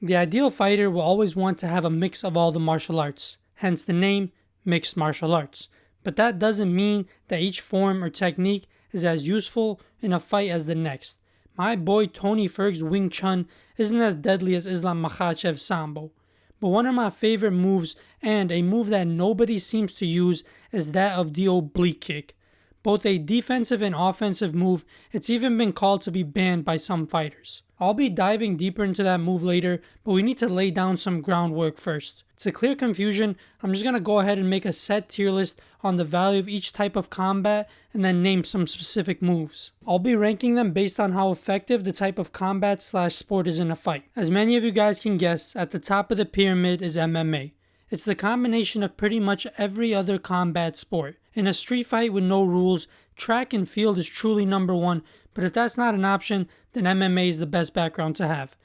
The ideal fighter will always want to have a mix of all the martial arts, hence the name mixed martial arts. But that doesn't mean that each form or technique is as useful in a fight as the next. My boy Tony Ferg's Wing Chun isn't as deadly as Islam Makhachev's Sambo. But one of my favorite moves, and a move that nobody seems to use, is that of the oblique kick. Both a defensive and offensive move, it's even been called to be banned by some fighters. I'll be diving deeper into that move later, but we need to lay down some groundwork first. To clear confusion, I'm just going to go ahead and make a set tier list on the value of each type of combat and then name some specific moves. I'll be ranking them based on how effective the type of combat / sport is in a fight. As many of you guys can guess, at the top of the pyramid is MMA. It's the combination of pretty much every other combat sport. In a street fight with no rules, track and field is truly number one, but if that's not an option, then MMA is the best background to have.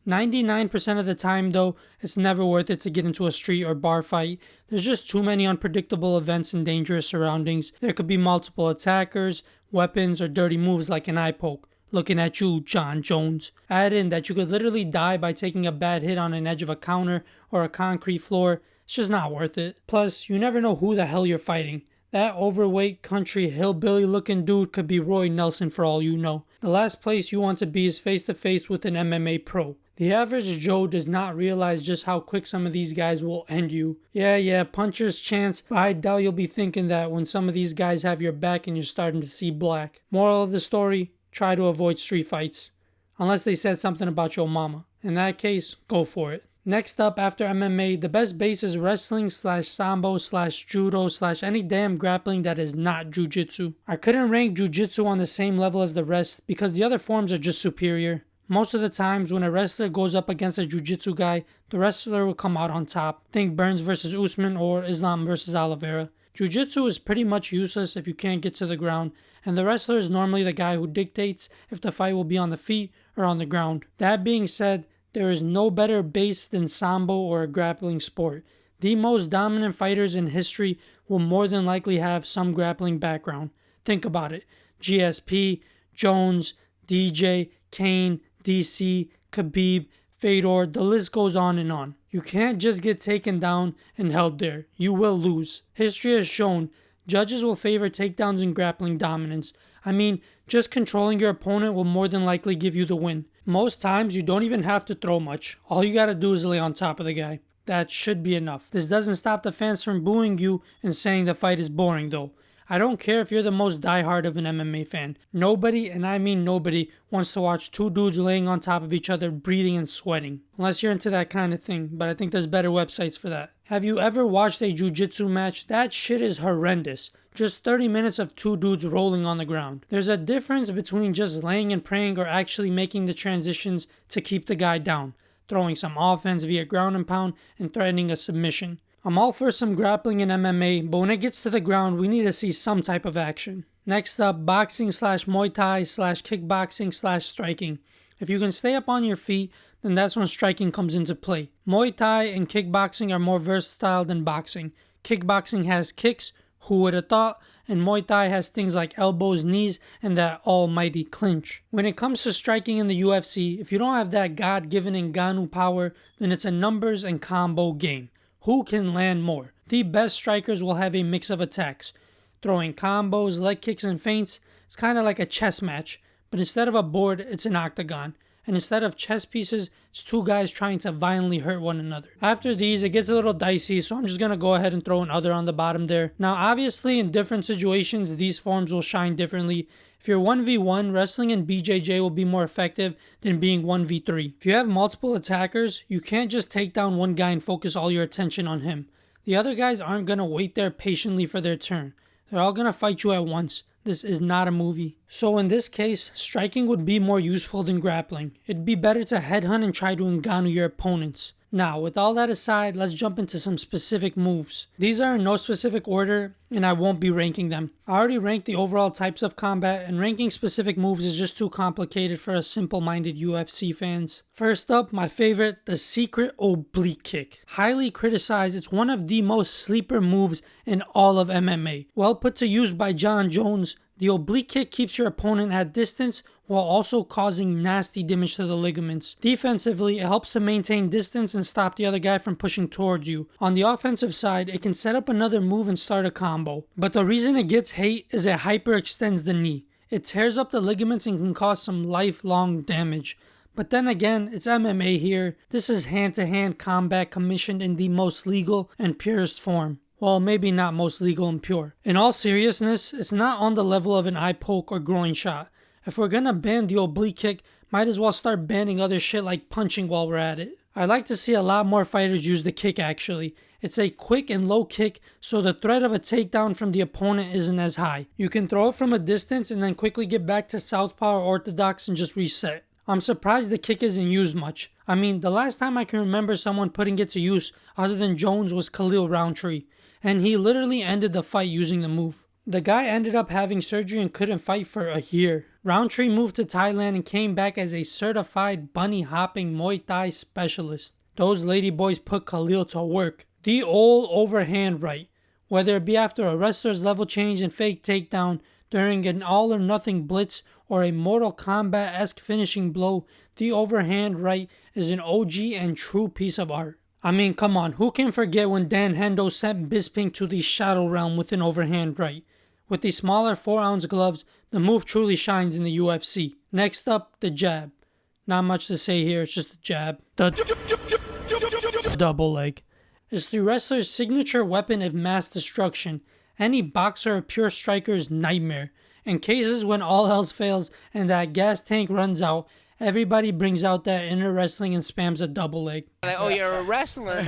99% of the time though, it's never worth it to get into a street or bar fight. There's just too many unpredictable events and dangerous surroundings. There could be multiple attackers, weapons, or dirty moves like an eye poke. Looking at you, John Jones. Add in that you could literally die by taking a bad hit on an edge of a counter or a concrete floor. It's just not worth it. Plus, you never know who the hell you're fighting. That overweight country hillbilly looking dude could be Roy Nelson for all you know. The last place you want to be is face to face with an MMA pro. The average Joe does not realize just how quick some of these guys will end you. Yeah, puncher's chance, but I doubt you'll be thinking that when some of these guys have your back and you're starting to see black. Moral of the story, try to avoid street fights. Unless they said something about your mama. In that case, go for it. Next up after MMA, the best base is wrestling / sambo / judo / any damn grappling that is not jujitsu. I couldn't rank jujitsu on the same level as the rest because the other forms are just superior. Most of the times when a wrestler goes up against a jiu-jitsu guy, the wrestler will come out on top. Think Burns versus Usman or Islam versus Oliveira. Jiu-jitsu is pretty much useless if you can't get to the ground, and the wrestler is normally the guy who dictates if the fight will be on the feet or on the ground. That being said, there is no better base than sambo or a grappling sport. The most dominant fighters in history will more than likely have some grappling background. Think about it. GSP, Jones, DJ, Kane, DC, Khabib, Fedor, the list goes on and on. You can't just get taken down and held there. You will lose. History has shown judges will favor takedowns and grappling dominance. I mean, just controlling your opponent will more than likely give you the win. Most times you don't even have to throw much. All you gotta do is lay on top of the guy. That should be enough. This doesn't stop the fans from booing you and saying the fight is boring though. I don't care if you're the most diehard of an MMA fan. Nobody, and I mean nobody, wants to watch two dudes laying on top of each other, breathing and sweating. Unless you're into that kind of thing, but I think there's better websites for that. Have you ever watched a jiu-jitsu match? That shit is horrendous. Just 30 minutes of two dudes rolling on the ground. There's a difference between just laying and praying or actually making the transitions to keep the guy down, throwing some offense via ground and pound, and threatening a submission. I'm all for some grappling in MMA, but when it gets to the ground, we need to see some type of action. Next up, boxing / Muay Thai / kickboxing / striking. If you can stay up on your feet, then that's when striking comes into play. Muay Thai and kickboxing are more versatile than boxing. Kickboxing has kicks, who would have thought, and Muay Thai has things like elbows, knees, and that almighty clinch. When it comes to striking in the UFC, if you don't have that God-given Ngannou power, then it's a numbers and combo game. Who can land more? The best strikers will have a mix of attacks. Throwing combos, leg kicks, and feints, it's kind of like a chess match, but instead of a board, it's an octagon. And instead of chess pieces, it's two guys trying to violently hurt one another. After these, it gets a little dicey, so I'm just going to go ahead and throw an other on the bottom there. Now, obviously, in different situations, these forms will shine differently. If you're 1v1, wrestling and BJJ will be more effective than being 1v3. If you have multiple attackers, you can't just take down one guy and focus all your attention on him. The other guys aren't going to wait there patiently for their turn. They're all going to fight you at once. This is not a movie. So in this case, striking would be more useful than grappling. It'd be better to headhunt and try to Ngannou your opponents. Now, with all that aside, let's jump into some specific moves. These are in no specific order, and I won't be ranking them. I already ranked the overall types of combat, and ranking specific moves is just too complicated for us simple-minded UFC fans. First up, my favorite, the secret oblique kick. Highly criticized, it's one of the most sleeper moves in all of MMA. Well put to use by John Jones, The oblique kick keeps your opponent at distance while also causing nasty damage to the ligaments. Defensively, it helps to maintain distance and stop the other guy from pushing towards you. On the offensive side, it can set up another move and start a combo. But the reason it gets hate is it hyperextends the knee. It tears up the ligaments and can cause some lifelong damage. But then again, it's MMA here. This is hand-to-hand combat commissioned in the most legal and purest form. Well, maybe not most legal and pure. In all seriousness, it's not on the level of an eye poke or groin shot. If we're gonna ban the oblique kick, might as well start banning other shit like punching while we're at it. I'd like to see a lot more fighters use the kick actually. It's a quick and low kick, so the threat of a takedown from the opponent isn't as high. You can throw it from a distance and then quickly get back to southpaw or orthodox and just reset. I'm surprised the kick isn't used much. I mean, the last time I can remember someone putting it to use other than Jones was Khalil Roundtree, and he literally ended the fight using the move. The guy ended up having surgery and couldn't fight for a year. Roundtree moved to Thailand and came back as a certified bunny hopping Muay Thai specialist. Those ladyboys put Khalil to work. The old overhand right, whether it be after a wrestler's level change and fake takedown, during an all or nothing blitz, or a Mortal Kombat-esque finishing blow, the overhand right is an OG and true piece of art. I mean, come on, who can forget when Dan Hendo sent Bisping to the Shadow Realm with an overhand right? With the smaller 4-ounce gloves, the move truly shines in the UFC. Next up, the jab. Not much to say here, it's just a jab. The double leg. It's the wrestler's signature weapon of mass destruction. Any boxer or pure striker's nightmare. In cases when all else fails and that gas tank runs out, everybody brings out that inner wrestling and spams a double leg. Oh, you're a wrestler.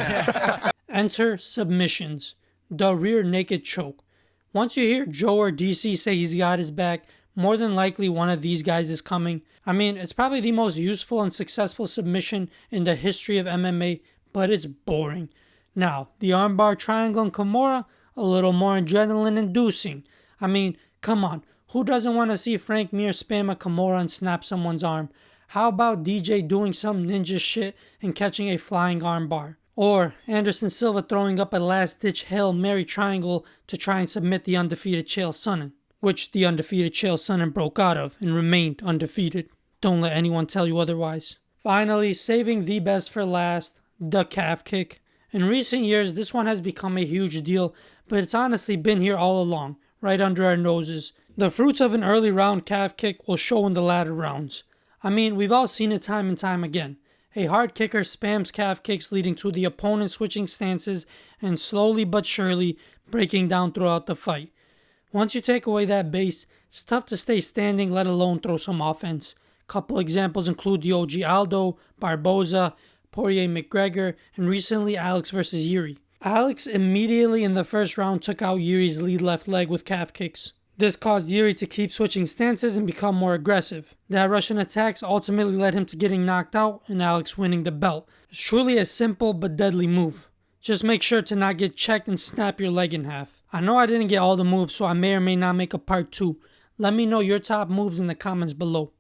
Enter submissions. The rear naked choke. Once you hear Joe or DC say he's got his back, more than likely one of these guys is coming. I mean, it's probably the most useful and successful submission in the history of MMA, but it's boring. Now, the armbar triangle and Kimura, a little more adrenaline inducing. I mean, come on, who doesn't want to see Frank Mir spam a Kimura and snap someone's arm? How about DJ doing some ninja shit and catching a flying armbar? Or Anderson Silva throwing up a last-ditch Hail Mary triangle to try and submit the undefeated Chael Sonnen, which the undefeated Chael Sonnen broke out of and remained undefeated. Don't let anyone tell you otherwise. Finally, saving the best for last, the calf kick. In recent years, this one has become a huge deal, but it's honestly been here all along, right under our noses. The fruits of an early round calf kick will show in the latter rounds. I mean, we've all seen it time and time again. A hard kicker spams calf kicks, leading to the opponent switching stances and slowly but surely breaking down throughout the fight. Once you take away that base, it's tough to stay standing, let alone throw some offense. Couple examples include the OG Aldo, Barboza, Poirier McGregor, and recently Alex vs. Yuri. Alex immediately in the first round took out Yuri's lead left leg with calf kicks. This caused Yuri to keep switching stances and become more aggressive. That Russian attacks ultimately led him to getting knocked out and Alex winning the belt. It's truly a simple but deadly move. Just make sure to not get checked and snap your leg in half. I know I didn't get all the moves, so I may or may not make a part 2. Let me know your top moves in the comments below.